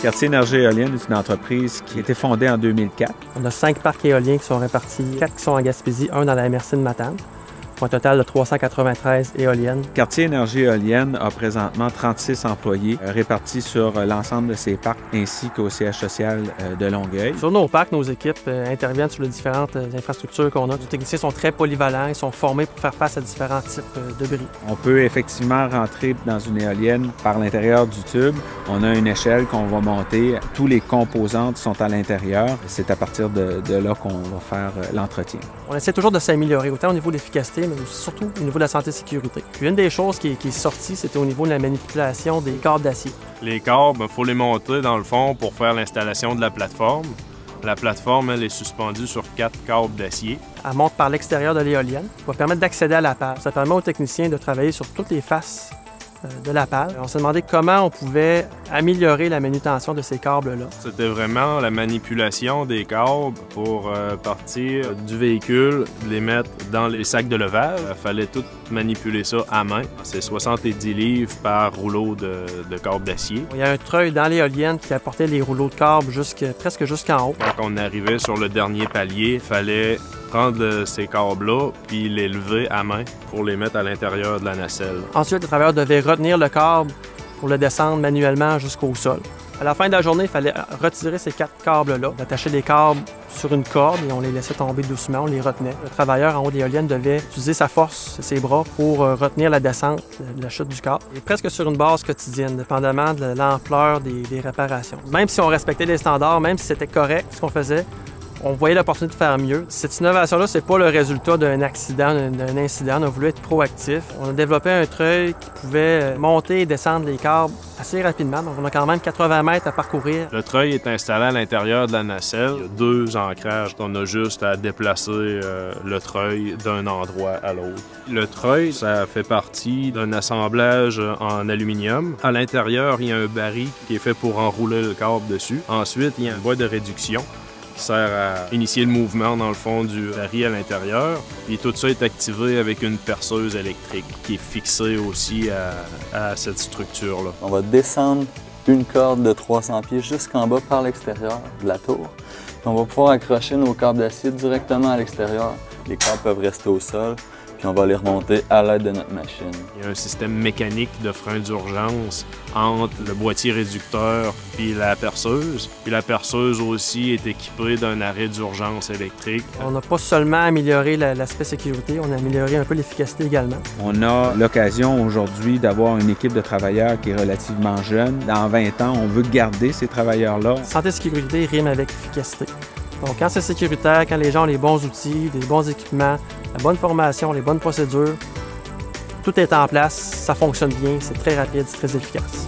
Quartier Énergie éolienne est une entreprise qui a été fondée en 2004. On a 5 parcs éoliens qui sont répartis, 4 qui sont en Gaspésie, 1 dans la MRC de Matane, pour un total de 393 éoliennes. Quartier Énergie éolienne a présentement 36 employés répartis sur l'ensemble de ses parcs ainsi qu'au siège social de Longueuil. Sur nos parcs, nos équipes interviennent sur les différentes infrastructures qu'on a. Les techniciens sont très polyvalents, ils sont formés pour faire face à différents types de bris. On peut effectivement rentrer dans une éolienne par l'intérieur du tube. On a une échelle qu'on va monter. Tous les composantes sont à l'intérieur. C'est à partir de là qu'on va faire l'entretien. On essaie toujours de s'améliorer, autant au niveau de l'efficacité, mais surtout au niveau de la santé et sécurité. Puis une des choses qui est sortie, c'était au niveau de la manipulation des câbles d'acier. Les câbles, il faut les monter dans le fond pour faire l'installation de la plateforme. La plateforme, elle est suspendue sur 4 câbles d'acier. Elle monte par l'extérieur de l'éolienne, va permettre d'accéder à la pale. Ça permet aux techniciens de travailler sur toutes les faces de la pale. On s'est demandé comment on pouvait améliorer la manutention de ces câbles-là. C'était vraiment la manipulation des câbles pour partir du véhicule, les mettre dans les sacs de levage. Il fallait tout manipuler ça à main. C'est 70 livres par rouleau de câble d'acier. Il y a un treuil dans l'éolienne qui apportait les rouleaux de câbles presque jusqu'en haut. Quand on arrivait sur le dernier palier, il fallait prendre ces câbles-là puis les lever à main pour les mettre à l'intérieur de la nacelle. Ensuite, le travailleur devait retenir le câble pour le descendre manuellement jusqu'au sol. À la fin de la journée, il fallait retirer ces 4 câbles-là, attacher les câbles sur une corde et on les laissait tomber doucement, on les retenait. Le travailleur en haut de l'éolienne devait utiliser sa force, ses bras, pour retenir la descente, la chute du câble. Et presque sur une base quotidienne, dépendamment de l'ampleur des réparations. Même si on respectait les standards, même si c'était correct ce qu'on faisait, on voyait l'opportunité de faire mieux. Cette innovation-là, c'est pas le résultat d'un accident, d'un incident. On a voulu être proactif. On a développé un treuil qui pouvait monter et descendre les câbles assez rapidement. Donc, on a quand même 80 mètres à parcourir. Le treuil est installé à l'intérieur de la nacelle. Il y a 2 ancrages. On a juste à déplacer le treuil d'un endroit à l'autre. Le treuil, ça fait partie d'un assemblage en aluminium. À l'intérieur, il y a un baril qui est fait pour enrouler le câble dessus. Ensuite, il y a une boîte de réduction qui sert à initier le mouvement dans le fond du baril à l'intérieur. Et tout ça est activé avec une perceuse électrique qui est fixée aussi à cette structure-là. On va descendre une corde de 300 pieds jusqu'en bas par l'extérieur de la tour. Puis on va pouvoir accrocher nos câbles d'acier directement à l'extérieur. Les câbles peuvent rester au sol. Puis on va les remonter à l'aide de notre machine. Il y a un système mécanique de frein d'urgence entre le boîtier réducteur puis la perceuse. Puis la perceuse aussi est équipée d'un arrêt d'urgence électrique. On n'a pas seulement amélioré l'aspect sécurité, on a amélioré un peu l'efficacité également. On a l'occasion aujourd'hui d'avoir une équipe de travailleurs qui est relativement jeune. Dans 20 ans, on veut garder ces travailleurs-là. Santé et sécurité rime avec efficacité. Donc, quand c'est sécuritaire, quand les gens ont les bons outils, les bons équipements, la bonne formation, les bonnes procédures, tout est en place, ça fonctionne bien, c'est très rapide, c'est très efficace.